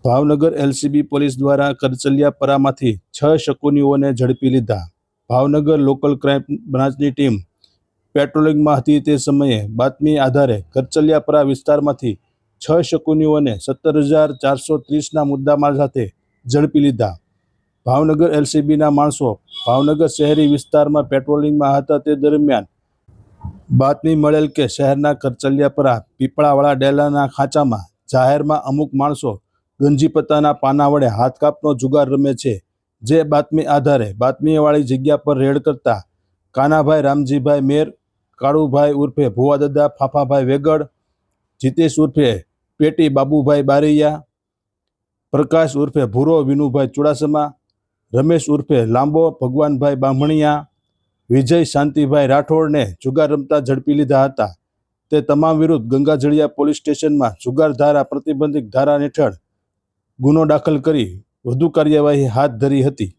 Bhavnagar LCB police દ્વારા કરચલિયાપરામાંથી 6 શકુનીઓને ઝડપી લીધા। ભાવનગર લોકલ ક્રાઇમ બ્રાન્ચની ટીમ પેટ્રોલિંગમાં હતી તે સમયે બાતમી આધારે કરચલિયાપરા વિસ્તારમાંથી 6 શકુનીઓને 17,430ના મુદ્દામાલ સાથે ઝડપી લીધા। ભાવનગર એલસીબીના માણસો ભાવનગર શહેરી વિસ્તારમાં પેટ્રોલિંગમાં હતા તે દરમિયાન બાતમી મળેલ કે શહેરના કરચલિયાપરા પીપળાવાળા ડેલાના ખાંચામાં જાહેરમાં અમુક માણસો ગંજીપત્તાના પાના વડે હાથકાપનો જુગાર રમે છે, જે બાતમી આધારે બાતમીવાળી જગ્યા પર રેડ કરતા કાનાભાઈ રામજીભાઈ મેર, કાળુભાઈ ઉર્ફે ભુવાદાદા ફાફાભાઈ વેગડ, જીતેશ ઉર્ફે પેટી બાબુભાઈ બારૈયા, પ્રકાશ ઉર્ફે ભૂરો વિનુભાઈ ચુડાસમા, રમેશ ઉર્ફે લાંબો ભગવાનભાઈ બામણિયા, વિજય શાંતિભાઈ રાઠોડને જુગાર રમતા ઝડપી લીધા હતા। તે તમામ વિરુદ્ધ ગંગાજળિયા પોલીસ સ્ટેશનમાં જુગાર ધારા પ્રતિબંધિત ધારા હેઠળ ગુનો દાખલ કરી વધુ કાર્યવાહી હાથ ધરી હતી।